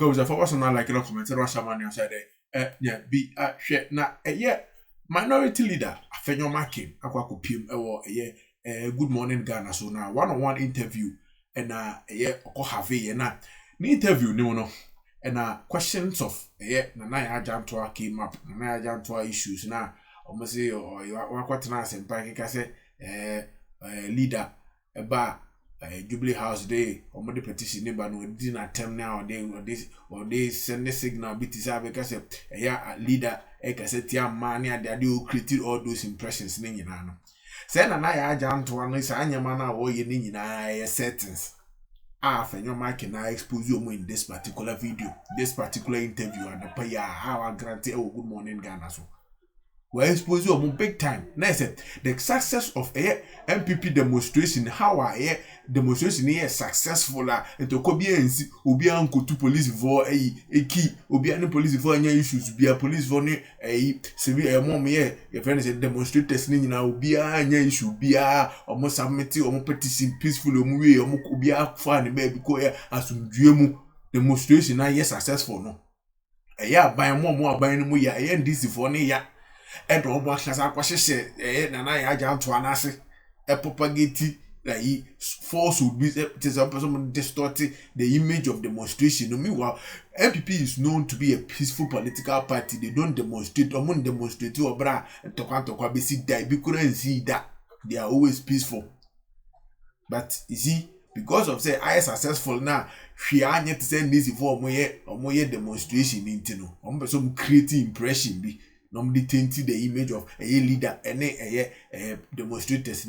because the first one like comment on someone said yeah be share na yeah minority leader Afenyo Makin akwa kopiem good morning Ghana so na one-on-one interview and yeah have na interview no questions of Nana Jantwa came up Nana Jantwa issues na almost say or you are quite nice and back say leader about Jubilee House Day or the petition neighbor no didn't attempt now or they send the signal bit is because a leader tia money and they do create all those impressions ninja. Say na ya jam to one is anyamana or ye ninja settings. Afenyo Mike and I expose you in this particular video, this particular interview and the paya how I grant good morning Ghana so. We expose you big time. Next, the success of a MPP demonstration, how a demonstration is successful. Into Kobiansi, Obian go to police for a key, Obian police for any issues, be a police for a severe mom here. If any demonstrators now be a issue, be a almost submit or petition peaceful way or Mokubia fan baby coya as Jumu demonstration. Yes, successful no. A ya by more by no ya NDC for ya. And Robo has a question, and I jump to an answer. A propagate like force would be some distorting the image of demonstration. No, meanwhile, MPP is known to be a peaceful political party. They don't demonstrate or demonstrate or bra and talk basic die because see that they are always peaceful. But you see, because of say I successful now, she are yet to send this for more demonstration into no. Some creative impression be. Normally tainted the image of a leader and a demonstrators.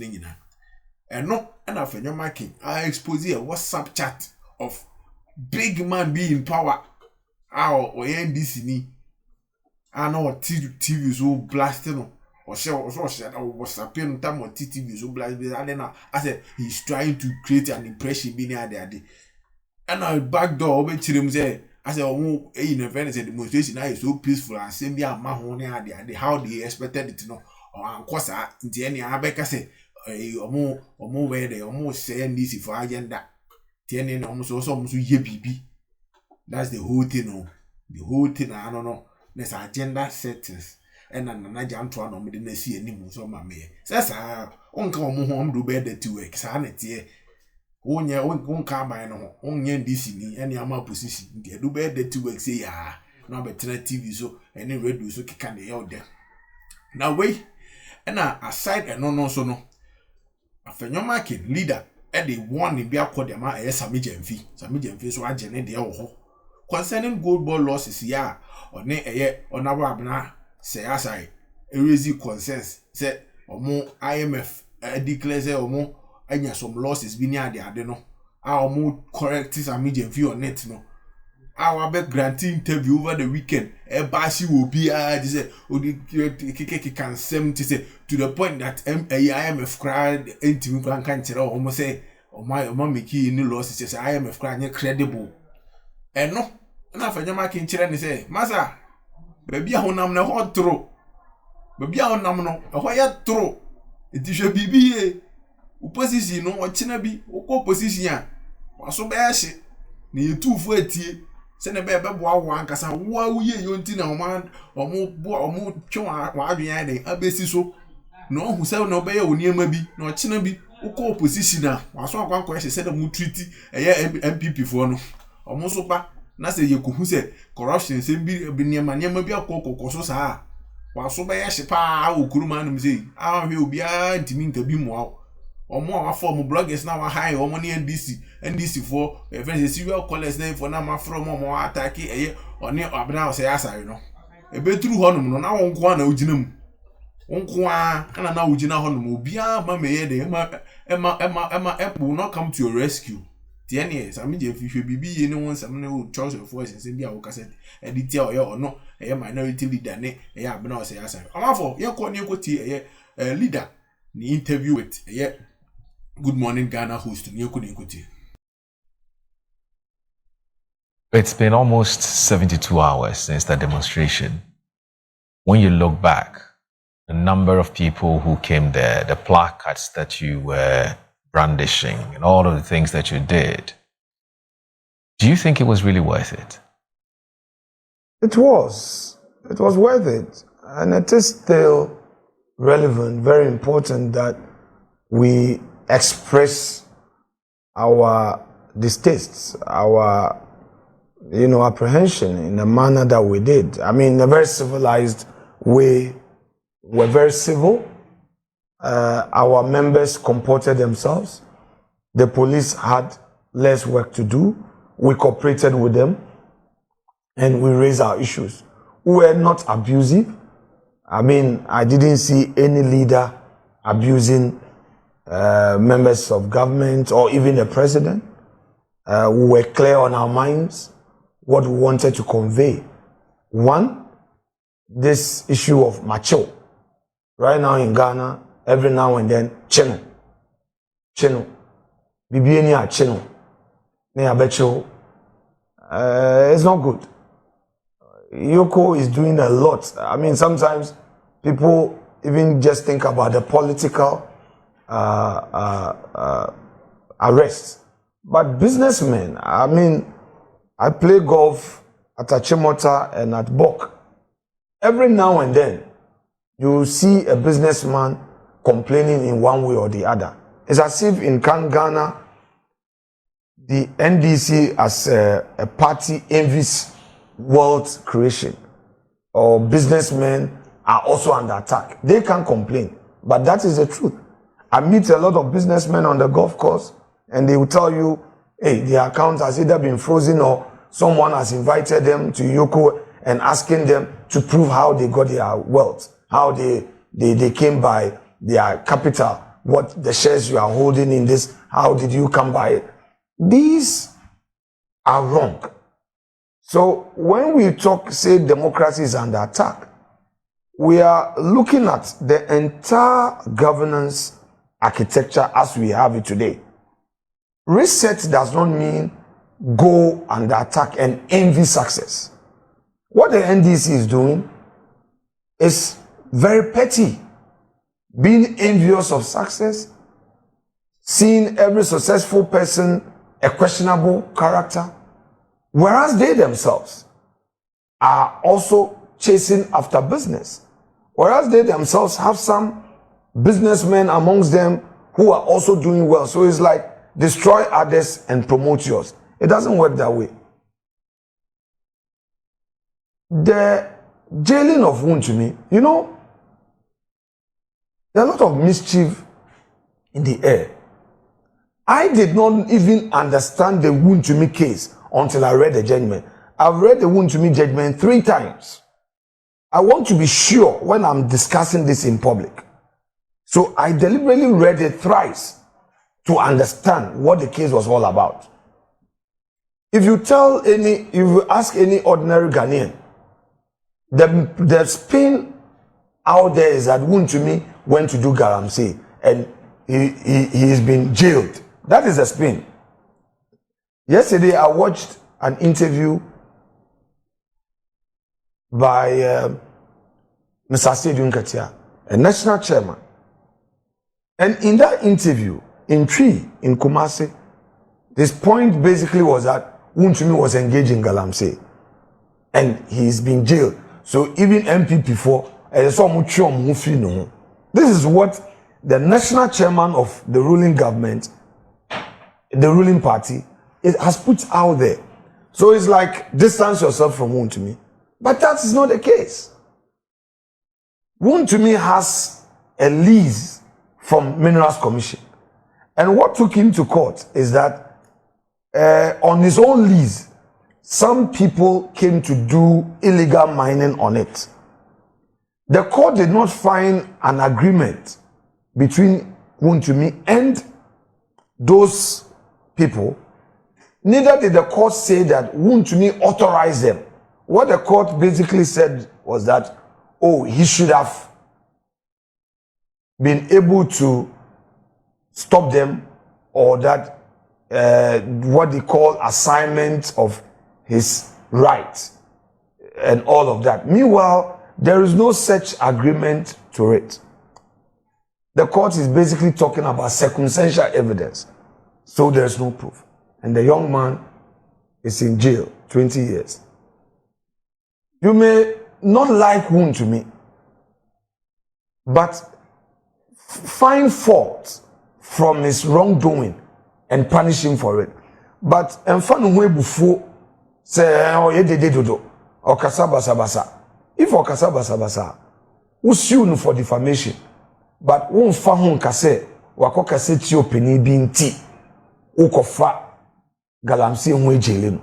And no, and Afenyo Makin, I expose a WhatsApp chat of big man being in power. Or NDC ni. I know what TV so blasting or share or WhatsApp in time or TV so blasting. I said he's trying to create an impression being there. And I back door over to them say. I said, oh, in a Venice demonstration is so peaceful and same year, how they expected it to know. Or course, the any Abeka say, or more where they almost say NDC for agenda. Tianin almost ye BB. That's the whole thing, the whole thing. I don't know. There's agenda settings. And I jump to an didn't see any more. So, my mayor says, Uncle Mohom do better to work, sanity. Won't come by no on NDC ni any ama position. They do better to work say ya. Now better TV so any radio so can they out there. Now wait, and aside and no so no. Afenyo Makin leader at the one in Bia Kodema S.Gyamfi. S.Gyamfi so I generate the oho. Concerning gold ball losses ya or ne on our abna say aside. Erase consensus say or more IMF declares or more. And some losses be near the adeno. Our more correct S.Gyamfi on net no. Our best granting interview over the weekend. A bashi will be say can say to the point that IMF cried intimate can't tell almost say my mommy key in the losses says IMF crying credible. And no, enough of your marking children say, Massa, baby, I honam no hot throw. Baby, I honam a white throw. It should be opposition no chinabi oko opposition waso be hye na yetufu atie se na be boa wo ankasa wo ye yonti na omo twa wa adwen den abesi so na ohu se na obeye oniema bi na ochinabi oko opposition na waso akwanko hye se na mu treaty eye MPP fo no omo so ba na se ye kohu se corruption se bi niema bi akoko so saa waso be hye pa okuruma no mse ahwe obi a ntimi nkabi mo Omo form bloggers now high or money NDC for a serial callers name for now from more attack or near Abna say asa you know. A bit through honum no now on Kwana Ujinum. Unkwa and now Ujina honum bia mamma Emma will not come to your rescue. Tiani, I mean if you should be anyone some new choice of voice and send your cassette a detail or no a minority leader ne a Abna say asa. I'm for your corner a leader. The interview with Good Morning Ghana host Nyekuninkuti. It's been almost 72 hours since that demonstration. When you look back, the number of people who came there, the placards that you were brandishing, and all of the things that you did, do you think it was really worth it? It was worth it. And it is still relevant, very important that we express our distastes, our apprehension in a manner that we did. I mean, in a very civilized way. We're very civil. Our members comported themselves. The police had less work to do. We cooperated with them and we raised our issues. We were not abusive. I mean, I didn't see any leader abusing members of government or even the president. We were clear on our minds what we wanted to convey. One, this issue of macho. Right now in Ghana, every now and then, chino. Bibieni a chino. It's not good. Yoko is doing a lot. I mean, sometimes people even just think about the political arrests. But businessmen, I mean, I play golf at Achimota and at Bok. Every now and then, you see a businessman complaining in one way or the other. It's as if in Ghana, the NDC as a party envies world creation, or businessmen are also under attack. They can't complain, but that is the truth. I meet a lot of businessmen on the golf course, and they will tell you, hey, their account has either been frozen or someone has invited them to Yoko and asking them to prove how they got their wealth, how they came by their capital, what the shares you are holding in this, how did you come by it? These are wrong. So when we say democracy is under attack, we are looking at the entire governance architecture as we have it today. Reset does not mean go under attack and envy success. What the NDC is doing is very petty. Being envious of success, seeing every successful person a questionable character, whereas they themselves are also chasing after business. Whereas they themselves have some businessmen amongst them who are also doing well. So it's like destroy others and promote yours. It doesn't work that way. The jailing of Wontumi, there are a lot of mischief in the air. I did not even understand the Wontumi case until I read the judgment. I've read the Wontumi judgment 3 times. I want to be sure when I'm discussing this in public. So I deliberately read it thrice to understand what the case was all about. If you ask any ordinary Ghanaian, the spin out there is that Wontumi went to do galamsey and he's been jailed. That is a spin. Yesterday I watched an interview by Mr. S.Gyamfi Katia, a national chairman. And in that interview, in Kumasi, his point basically was that Wontumi was engaged in galamsey and he's been jailed. So even MPP4, this is what the national chairman of the ruling government, the ruling party, it has put out there. So it's like, distance yourself from Wontumi. But that is not the case. Wontumi has a lease from Minerals Commission. And what took him to court is that on his own lease, some people came to do illegal mining on it. The court did not find an agreement between Wontumi and those people. Neither did the court say that Wontumi authorized them. What the court basically said was that, he should have been able to stop them, or that what they call assignment of his rights and all of that. Meanwhile, there is no such agreement to it. The court is basically talking about circumstantial evidence. So there's no proof. And the young man is in jail 20 years. You may not like Wontumi, but find fault from his wrongdoing and punish him for it. But say oh ye or kasabasa. If or kasabasa, who sue no for defamation, but won't fa kase wako kase ti openi binti ukofa galamsi nwe jele.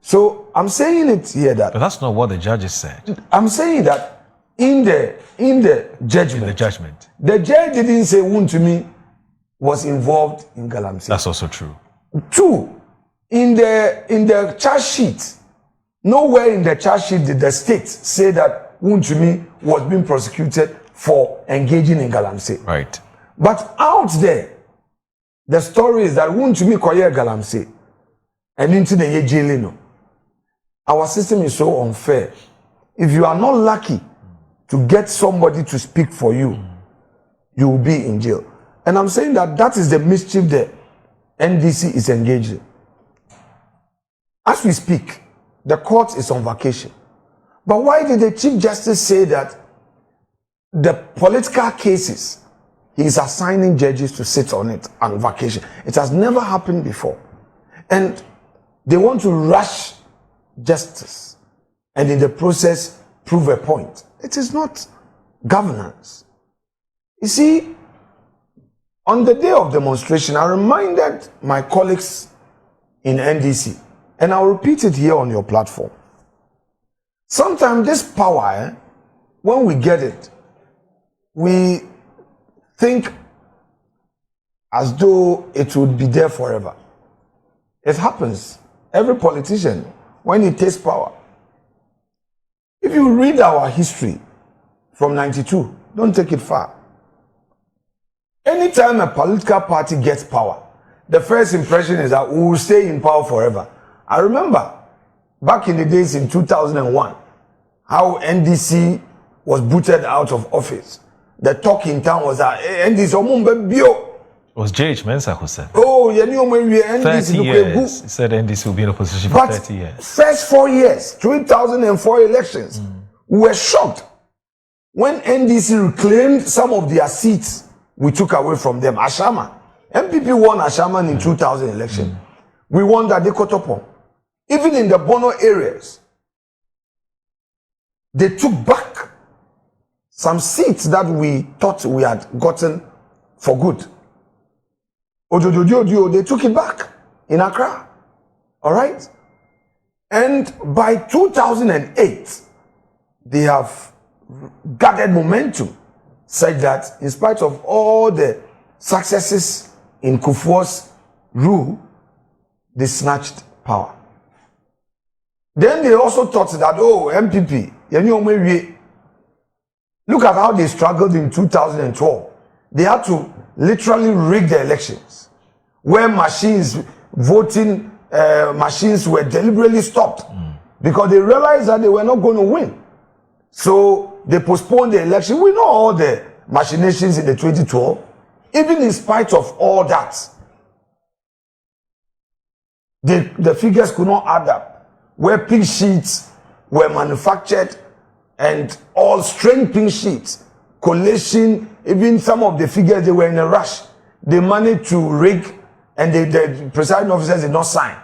So I'm saying it here that. But that's not what the judges said. I'm saying that in the judgment. The judge didn't say Wontumi was involved in galamsey. That's also true. 2, in the charge sheet, nowhere in the charge sheet did the state say that Wontumi was being prosecuted for engaging in galamsey. Right. But out there, the story is that Wontumi koye galamsey and into the jail. No. Our system is so unfair. If you are not lucky to get somebody to speak for you, you will be in jail. And I'm saying that is the mischief the NDC is engaged in. As we speak, the court is on vacation. But why did the Chief Justice say that the political cases, he is assigning judges to sit on it on vacation? It has never happened before. And they want to rush justice and in the process prove a point. It is not governance. You see, on the day of demonstration, I reminded my colleagues in NDC, and I'll repeat it here on your platform. Sometimes this power, when we get it, we think as though it would be there forever. It happens. Every politician, when he takes power. If you read our history from 92, don't take it far. Anytime a political party gets power, the first impression is that we will stay in power forever. I remember back in the days in 2001, how NDC was booted out of office. The talk in town was that NDC It was J.H. Mensah who said. Oh, you know when we NDC 30 years. He said NDC will be in opposition for 30 years. First 4 years, 2004 elections, we were shocked when NDC reclaimed some of their seats we took away from them. Ashama. MPP won Ashama in 2000 election. We won that Dekotopo. Even in the Bono areas, they took back some seats that we thought we had gotten for good. Ojojojo, they took it back in Accra. All right? And by 2008, they have gathered momentum such that in spite of all the successes in Kufuor's rule, they snatched power. Then they also thought that, oh, MPP, look at how they struggled in 2012. They had to literally rig the elections, where voting machines were deliberately stopped because they realized that they were not going to win. So they postponed the election. We know all the machinations in the 2012. Even in spite of all that, the figures could not add up. Where pink sheets were manufactured and all strange pink sheets, collation, even some of the figures, they were in a rush. They managed to rig and the presiding officers did not sign.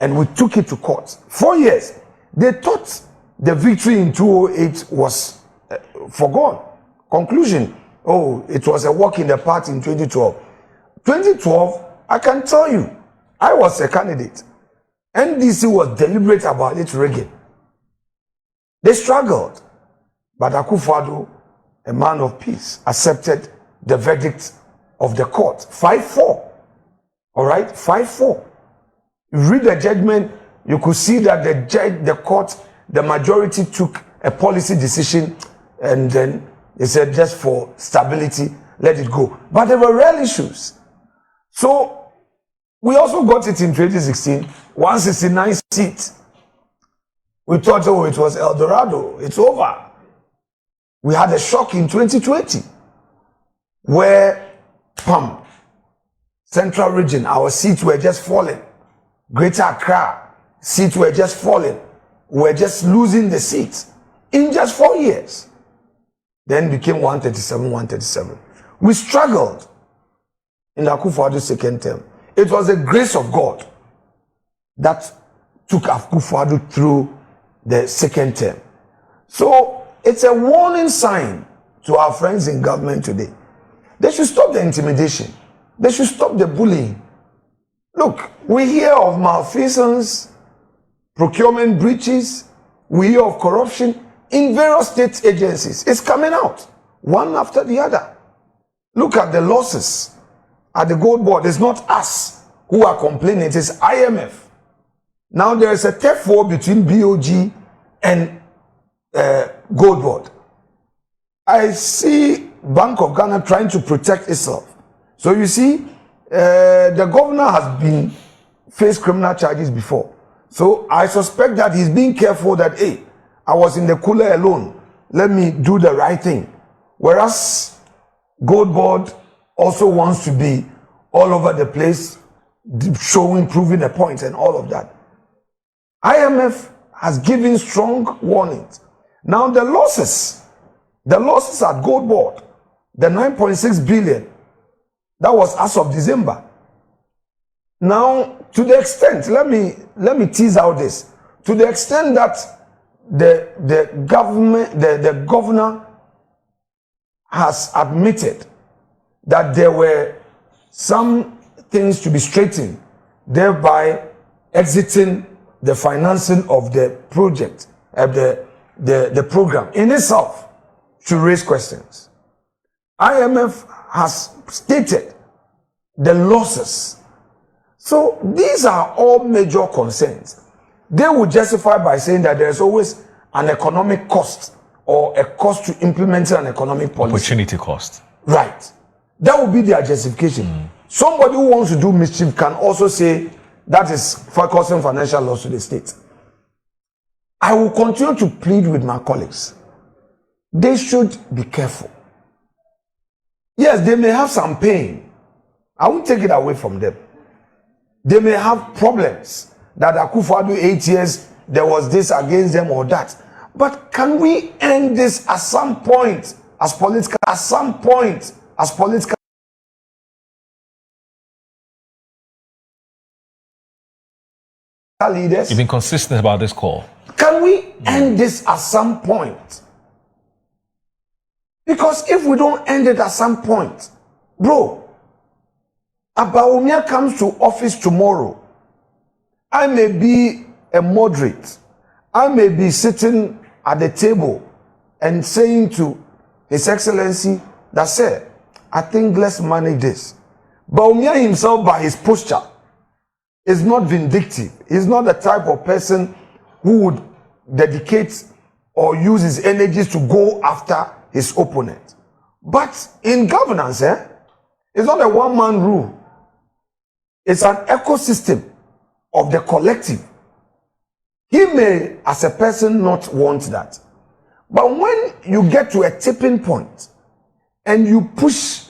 And we took it to court. 4 years. They thought the victory in 2008 was forgone. Conclusion, oh, it was a walk in the park in 2012. 2012, I can tell you, I was a candidate. NDC was deliberate about its rigging. They struggled. But Akufo-Addo, a man of peace, accepted the verdict of the court. 5-4. All right? 5-4. You read the judgment, you could see that the court, the majority took a policy decision and then they said just for stability, let it go. But there were real issues. So we also got it in 2016, 169 seats. We thought, oh, it was El Dorado. It's over. We had a shock in 2020 where, Central Region, our seats were just falling. Greater Accra, seats were just falling. were just losing the seats in just 4 years. Then became 137, 137. We struggled in Akufo-Addo's second term. It was the grace of God that took Akufo-Addo through the second term. So it's a warning sign to our friends in government today. They should stop the intimidation. They should stop the bullying. Look, we hear of malfeasance, procurement breaches, we hear of corruption in various state agencies. It's coming out, one after the other. Look at the losses at the gold board. It's not us who are complaining, it is IMF. Now there is a theft war between BOG and gold board. I see Bank of Ghana trying to protect itself. So you see, the governor has been faced criminal charges before. So I suspect that he's being careful that, hey, I was in the cooler alone. Let me do the right thing. Whereas gold board also wants to be all over the place, showing, proving a point and all of that. IMF has given strong warnings. Now the losses at gold board, the 9.6 billion, that was as of December. Now, to the extent, let me tease out this. To the extent that the governor has admitted that there were some things to be straightened, thereby exiting the financing of the project, the program in itself should raise questions. IMF has stated the losses. So these are all major concerns. They would justify by saying that there's always an economic cost or a cost to implementing an economic policy. Opportunity cost. Right. That would be their justification. Somebody who wants to do mischief can also say that is for causing financial loss to the state. I will continue to plead with my colleagues. They should be careful. Yes, they may have some pain. I won't take it away from them. They may have problems that Akufo-Addo 8 years, there was this against them or that. But can we end this at some point as political leaders? You've been consistent about this call. Can we end this at some point? Because if we don't end it at some point, bro, Abawumia comes to office tomorrow. I may be a moderate. I may be sitting at the table and saying to His Excellency that, sir, I think let's manage this. Bawumia himself, by his posture, is not vindictive. He's not the type of person who would dedicate or use his energies to go after his opponent. But in governance, it's not a one-man rule. It's an ecosystem of the collective. He may, as a person, not want that. But when you get to a tipping point and you push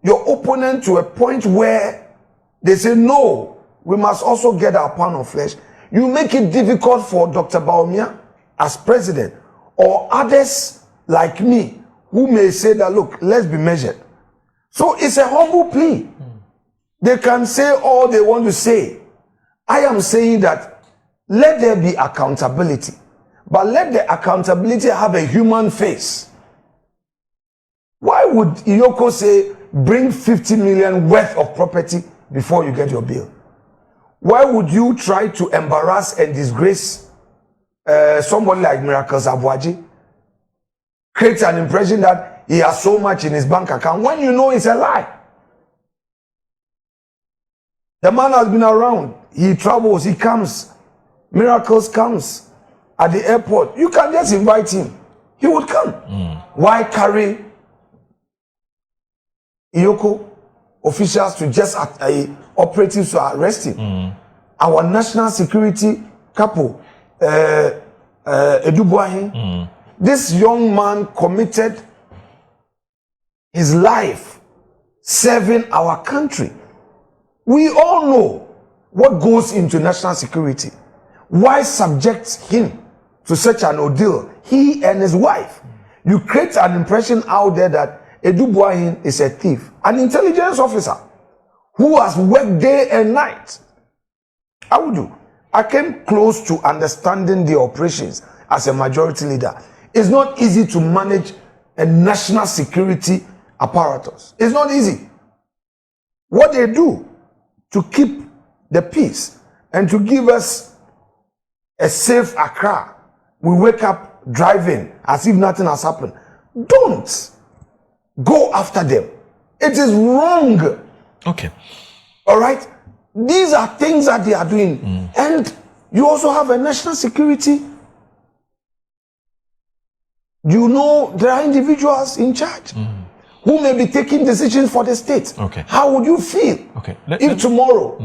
your opponent to a point where they say, no, we must also get our pound of flesh, you make it difficult for Dr. Bawumia as president or others like me who may say that, look, let's be measured. So it's a humble plea. They can say all they want to say. I am saying that let there be accountability, but let the accountability have a human face. Why would Iyoko say bring 50 million worth of property before you get your bill? Why would you try to embarrass and disgrace somebody like Miracles Abuaji? Create an impression that he has so much in his bank account when you know it's a lie. The man has been around. He travels, he comes. Miracles comes at the airport. You can just invite him. He would come. Why carry Iyoko officials to just operatives to arrest him? Our national security couple, Edubuahin, this young man committed his life serving our country. We all know what goes into national security. Why subject him to such an ordeal, he and his wife. You create an impression out there that Edu Boahin is a thief, an intelligence officer who has worked day and night. How would you? I came close to understanding the operations as a majority leader. It's not easy to manage a national security apparatus. It's not easy. What they do to keep the peace and to give us a safe Accra, we wake up driving as if nothing has happened. Don't go after them. It is wrong. Okay. All right? These are things that they are doing. And you also have a national security. You know there are individuals in charge who may be taking decisions for the state. Okay. How would you feel if tomorrow,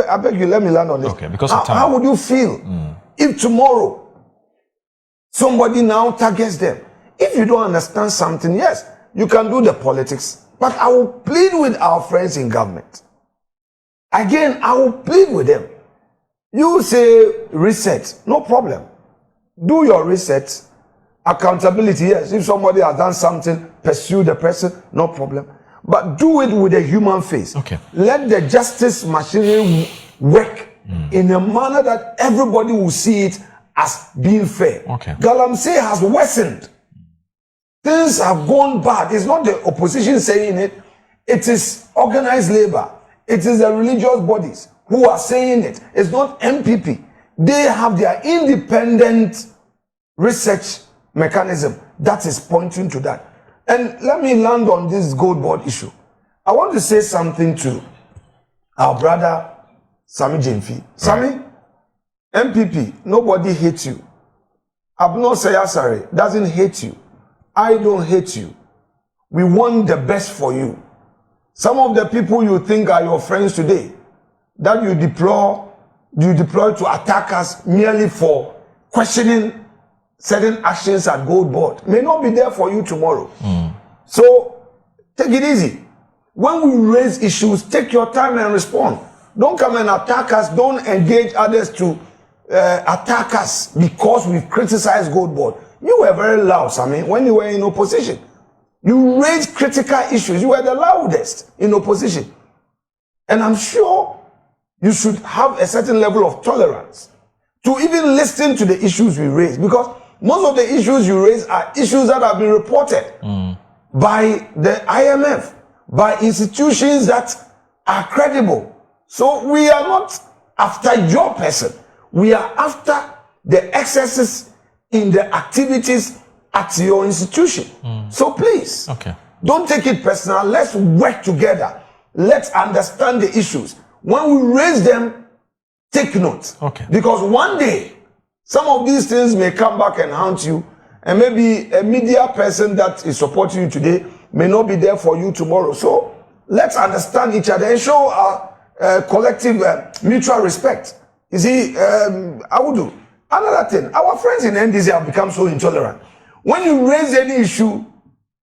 I beg you, let me land on this. Okay, because of time. How would you feel if tomorrow somebody now targets them? If you don't understand something, yes, you can do the politics. But I will plead with our friends in government. Again, I will plead with them. You say reset, no problem. Do your reset. Accountability, yes. If somebody has done something, pursue the person, no problem. But do it with a human face. Okay. Let the justice machinery work in a manner that everybody will see it as being fair. Okay. Galamsey has worsened. Things have gone bad. It's not the opposition saying it. It is organized labor. It is the religious bodies who are saying it. It's not MPP. They have their independent research mechanism that is pointing to that. And let me land on this gold board issue. I want to say something to our brother S.Gyamfi. Sammy, MPP, nobody hates you. Abno Sayasare doesn't hate you. I don't hate you. We want the best for you. Some of the people you think are your friends today, that you deploy to attack us merely for questioning certain actions at Gold Board, may not be there for you tomorrow. So take it easy. When we raise issues, take your time and respond. Don't come and attack us. Don't engage others to attack us because we've criticized Gold Board. You were very loud, Sammy, when you were in opposition. You raised critical issues. You were the loudest in opposition. And I'm sure you should have a certain level of tolerance to even listen to the issues we raise, because most of the issues you raise are issues that have been reported by the IMF, by institutions that are credible. So we are not after your person. We are after the excesses in the activities at your institution. So please, don't take it personal. Let's work together. Let's understand the issues. When we raise them, take note. Because one day, some of these things may come back and haunt you, and maybe a media person that is supporting you today may not be there for you tomorrow. So let's understand each other and show our collective mutual respect. You see, I would do. Another thing, our friends in NDC have become so intolerant. When you raise any issue,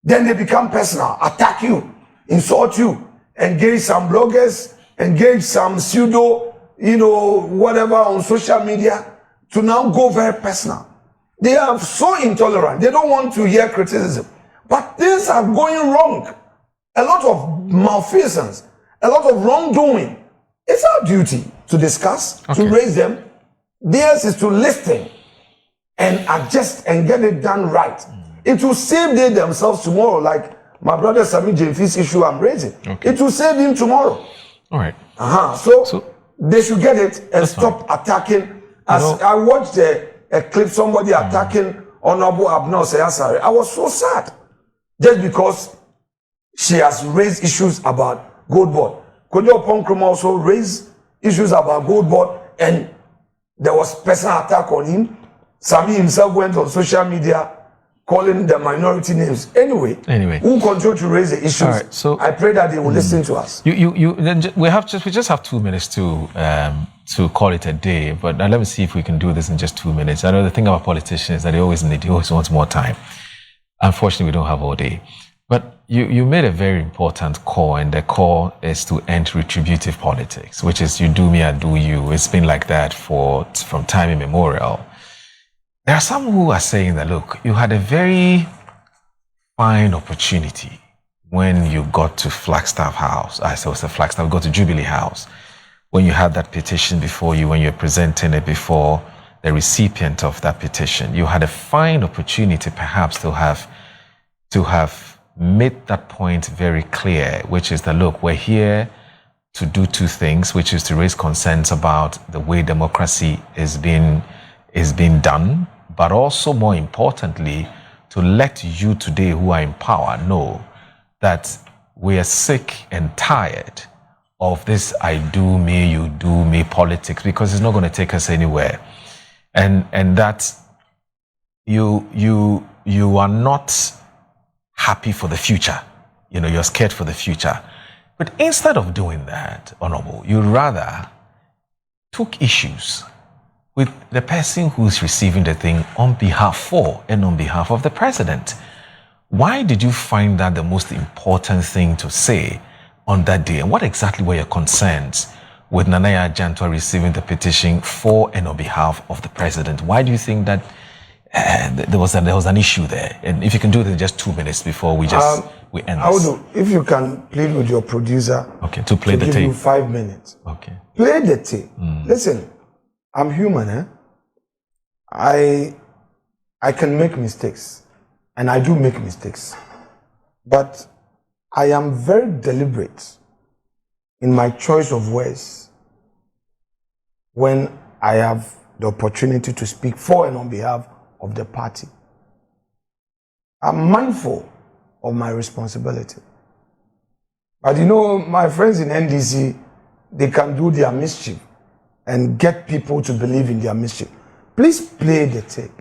then they become personal, attack you, insult you, engage some bloggers, engage some pseudo, whatever on social media, to now go very personal. They are so intolerant. They don't want to hear criticism. But things are going wrong. A lot of malfeasance, a lot of wrongdoing. It's our duty to discuss, to raise them. Theirs is to listen and adjust and get it done right. It will save them themselves tomorrow, like my brother S.Gyamfi's issue I'm raising. It will save him tomorrow. All right. So they should get it and stop attacking. As I watched a clip, somebody attacking Honorable Abno Sayasare. I was so sad. Just because she has raised issues about Gold Board. Kojo Ponkroma also raised issues about Gold Board, and there was personal attack on him. Sami himself went on social media calling the minority names. Anyway, who continue to raise the issues? Right, so I pray that they will listen to us. We just have 2 minutes to call it a day. But let me see if we can do this in just 2 minutes. I know the thing about politicians is that they always want more time. Unfortunately, we don't have all day. But you made a very important call, and the call is to end retributive politics, which is you do me, I do you. It's been like that from time immemorial. There are some who are saying that, look, you had a very fine opportunity when you got to Flagstaff House. I said it was a Flagstaff, got to Jubilee House. When you had that petition before you, when you were presenting it before the recipient of that petition, you had a fine opportunity perhaps to have made that point very clear, which is that, look, we're here to do two things, which is to raise concerns about the way democracy is being done, but also more importantly, to let you today who are in power know that we are sick and tired of this I do me, you do me politics, because it's not going to take us anywhere. And that you are not happy for the future. You're scared for the future. But instead of doing that, Honorable, you rather took issues with the person who's receiving the thing on behalf of the president. Why did you find that the most important thing to say on that day? And what exactly were your concerns with Nana Yaa-Adyantwa receiving the petition for and on behalf of the president? Why do you think that there was an issue there? And if you can do it in just 2 minutes before we end this. If you can plead with your producer, okay, to play the give tape. you 5 minutes. Okay. Play the tape. Listen, I'm human, I can make mistakes, and I do make mistakes, but I am very deliberate in my choice of words when I have the opportunity to speak for and on behalf of the party. I'm mindful of my responsibility. But my friends in NDC, they can do their mischief and get people to believe in their mischief. Please play the tape.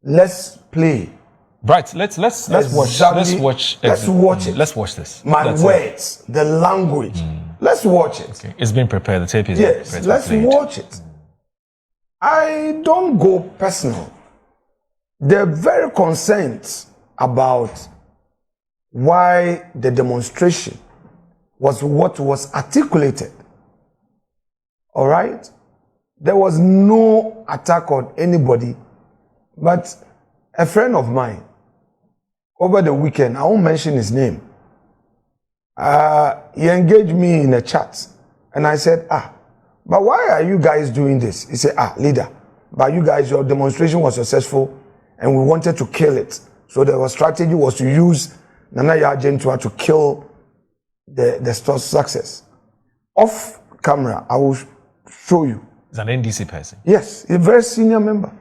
Let's play. Right, let's watch it. Let's watch this. My words, the language. Let's watch it. Okay. It's been prepared. The tape is prepared. Let's watch it. I don't go personal. They're very concerned about why the demonstration was what was articulated. All right? There was no attack on anybody, but a friend of mine, over the weekend, I won't mention his name, he engaged me in a chat, and I said, but why are you guys doing this? He said, leader, but you guys, your demonstration was successful, and we wanted to kill it. So the strategy was to use Nana Yaa-Adyantwa to kill the success. Off camera, I will show you. He's an NDC person. Yes, a very senior member.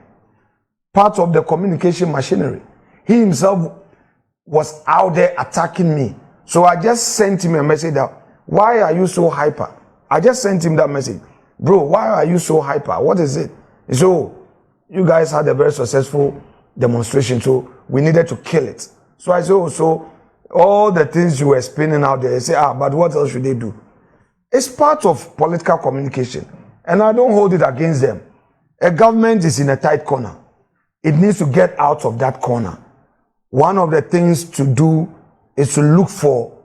Part of the communication machinery. He himself was out there attacking me. So I just sent him a message that, why are you so hyper? I just sent him that message. Bro, why are you so hyper? What is it? He said, you guys had a very successful demonstration, so we needed to kill it. So I said, so all the things you were spinning out there, he said, but what else should they do? It's part of political communication, and I don't hold it against them. A government is in a tight corner. It needs to get out of that corner. One of the things to do is to look for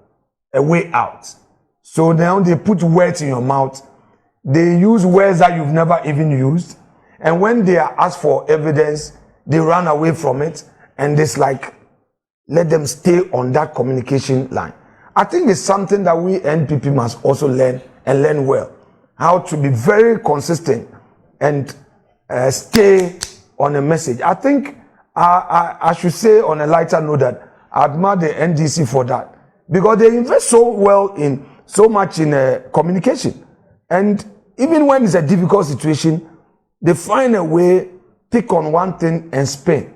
a way out. So now they put words in your mouth. They use words that you've never even used. And when they are asked for evidence, they run away from it. And it's like, let them stay on that communication line. I think it's something that we NPP must also learn, and learn well. How to be very consistent and stay on a message. I think I should say on a lighter note that I admire the NDC for that, because they invest so much in communication, and even when it's a difficult situation, they find a way, pick on one thing and spin.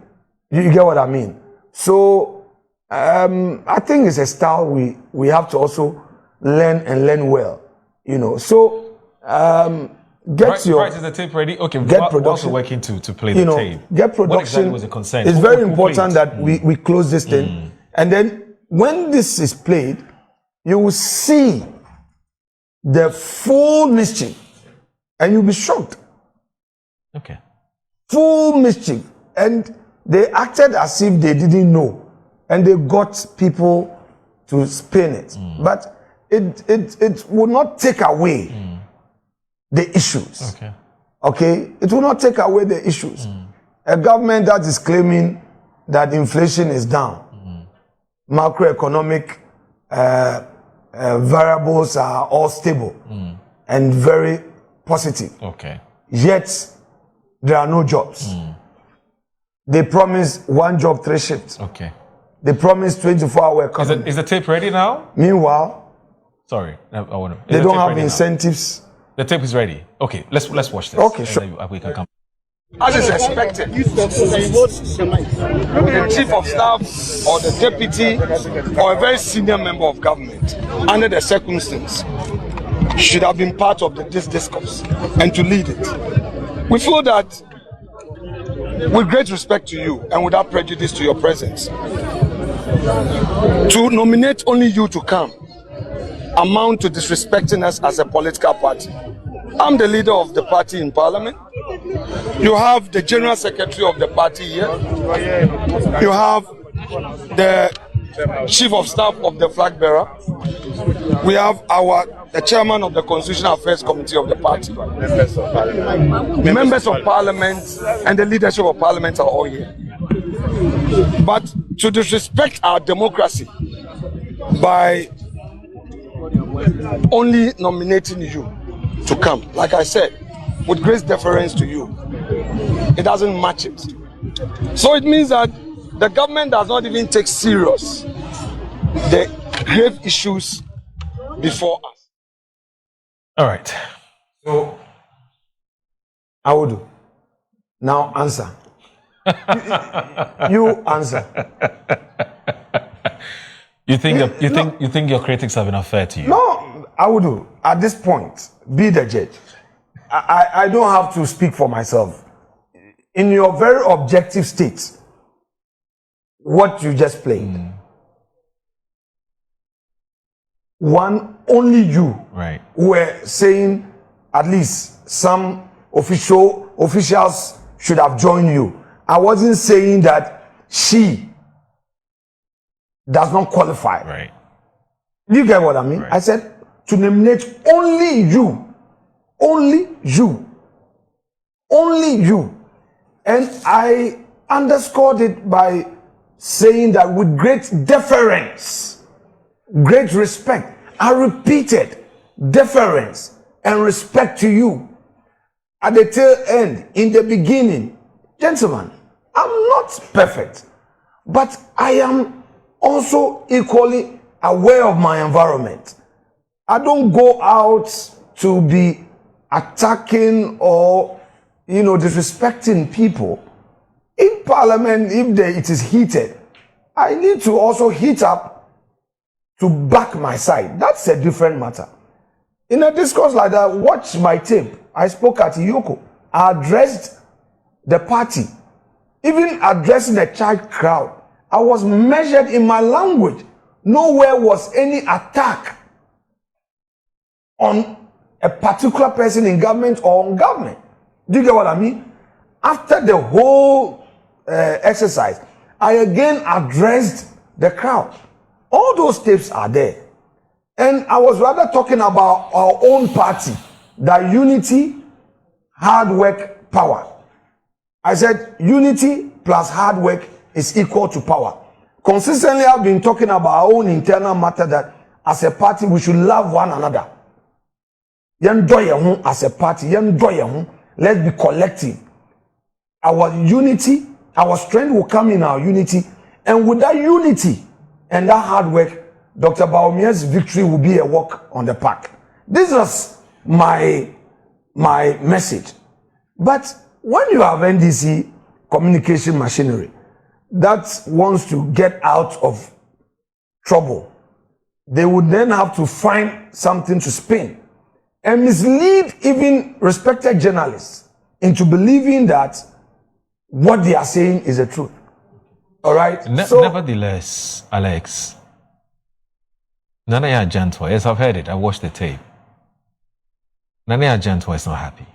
You get what I mean? So I think it's a style we have to also learn, and learn well. So get your right. Is the tape ready? Okay. Get production. Also working to play the tape. Get production. What exactly was the concern? It's very important that we close this thing, and then when this is played, you will see the full mischief, and you'll be shocked. Okay. Full mischief, and they acted as if they didn't know, and they got people to spin it, but it will not take away the issues. Okay. Okay, it will not take away the issues. A government that is claiming that inflation is down, macroeconomic variables are all stable and very positive. Okay. Yet, there are no jobs. They promise 1 job, 3 shifts. Okay. They promise 24-hour economy. Is the tape ready now? Meanwhile, Sorry, I want to. they don't have incentives. The tape is ready. Okay, let's watch this. Okay, sure. And then we can come. As is expected, the chief of staff or the deputy or a very senior member of government, under the circumstance, should have been part of this discourse and to lead it. We feel that, with great respect to you and without prejudice to your presence, to nominate only you to come amount to disrespecting us as a political party. I'm the leader of the party in parliament. You have the general secretary of the party here. You have the chief of staff of the flag bearer. We have the chairman of the Constitutional Affairs Committee of the party. Members of parliament and the leadership of parliament are all here. But to disrespect our democracy by only nominating you to come, like I said, with great deference to you, it doesn't match it. So it means that the government does not even take serious the grave issues before us. All right. So, I will do. Now answer. You answer. You think your critics have been unfair to you? No, I will do. At this point, be the judge. I don't have to speak for myself. In your very objective state, what you just played, only you right, were saying at least some officials should have joined you. I wasn't saying that she does not qualify. Right. Do you get what I mean? Right. I said to nominate only you. Only you. Only you. And I underscored it by saying that with great deference, great respect, I repeated deference and respect to you. At the tail end, in the beginning, gentlemen, I'm not perfect, but I am also equally aware of my environment. I don't go out to be attacking or, disrespecting people. In parliament, if it is heated, I need to also heat up to back my side. That's a different matter. In a discourse like that, watch my tape. I spoke at Yoko. I addressed the party, even addressing the child crowd. I was measured in my language. Nowhere was any attack on a particular person in government or on government. Do you get what I mean? After the whole exercise, I again addressed the crowd. All those tapes are there. And I was rather talking about our own party, that unity, hard work, power. I said unity plus hard work is equal to power. Consistently, I've been talking about our own internal matter that as a party, we should love one another. As a party, let's be collective. Our unity, our strength will come in our unity. And with that unity and that hard work, Dr. Bawumia's victory will be a walk on the park. This was my message. But when you have NDC communication machinery that wants to get out of trouble, they would then have to find something to spin and mislead even respected journalists into believing that what they are saying is the truth. All right? Nevertheless, Alex, Nana Jantwa, yes, I've heard it. I watched the tape. Nana Jantwa is not happy.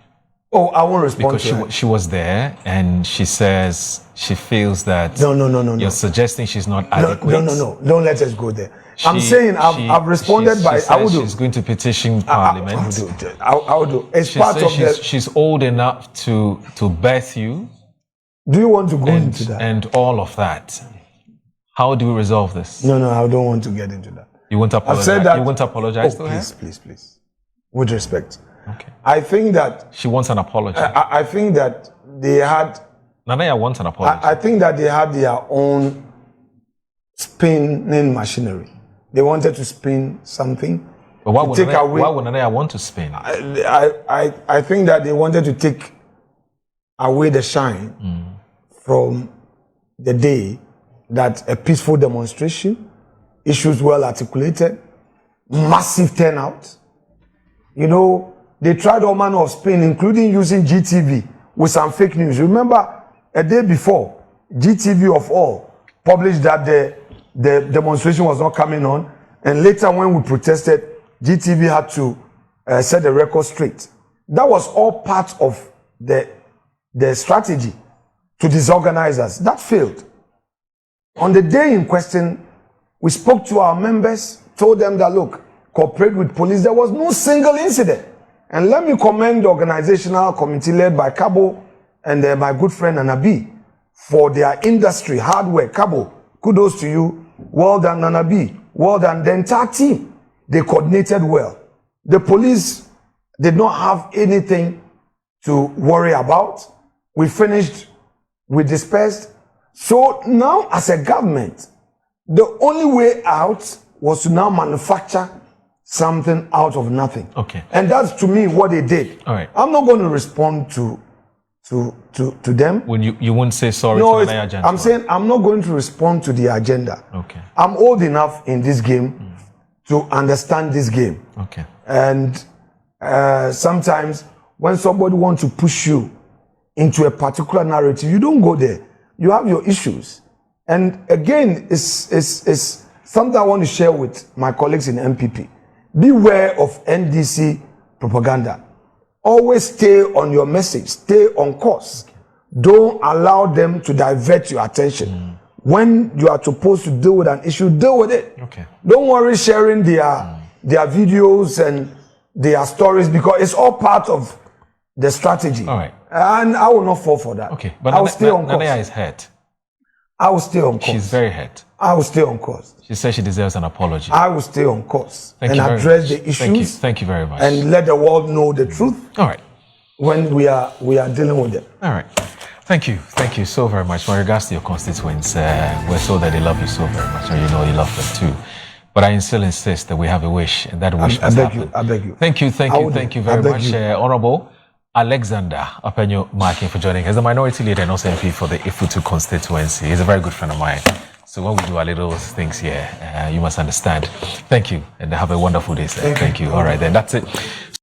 Oh, I won't respond because she was there and she says she feels that no. You're suggesting she's not adequate. No. Don't let us go there. I'm saying I've responded by I will do. She's going to petition Parliament. I will do. It's part of she's old enough to birth you. Do you want to go into that? And all of that. How do we resolve this? No, I don't want to get into that. You won't apologize? I've said that, you won't apologize to her? Please. With respect. Okay. I think that... She wants an apology. I think that they had... Nanaya wants an apology. I think that they had their own spinning machinery. They wanted to spin something. But why would Nanaya want to spin? I think that they wanted to take away the shine from the day that a peaceful demonstration, issues well articulated, massive turnout. You know, they tried all manner of spin, including using GTV with some fake news. Remember, a day before, GTV of all published that the demonstration was not coming on, and later when we protested, GTV had to set the record straight. That was all part of the strategy to disorganize us. That failed. On the day in question, we spoke to our members, told them that, look, cooperate with police. There was no single incident. And let me commend the organizational committee led by Cabo and my good friend Anabi for their industry, hard work. Cabo, kudos to you. Well done, Anabi. Well done. The entire team, they coordinated well. The police did not have anything to worry about. We finished, we dispersed. So now as a government, the only way out was to now manufacture something out of nothing. Okay. And that's to me what they did. All right. I'm not going to respond to them. When you won't say sorry to Nanaya Jantua? I'm saying I'm not going to respond to the agenda. Okay. I'm old enough in this game to understand this game. Okay. And sometimes when somebody wants to push you into a particular narrative, you don't go there. You have your issues. And again, it's something I want to share with my colleagues in MPP. Beware of NDC propaganda. Always stay on your message. Stay on course. Don't allow them to divert your attention. When you are supposed to deal with an issue, deal with it. Okay. Don't worry sharing their videos and their stories, because it's all part of the strategy. All right. And I will not fall for that. Okay. But I will stay on course. Nanaya is hurt. I will stay on course. She's very hurt. I will stay on course. She says she deserves an apology. I will stay on course Thank and you very address much. the issues. Thank you very much. And let the world know the truth. All right. When we are dealing with them. All right. Thank you so very much. My regards to your constituents. We're told that they love you so very much, and you know you love them too. But I still insist that we have a wish, and that wish must happen. I beg you. Thank you very much, Honorable Alexander Afenyo Markin, for joining us, the minority leader and also MP for the Ifutu constituency. He's a very good friend of mine. So when we do our little things here, you must understand. Thank you, and have a wonderful day, sir. Thank you. All right, then that's it.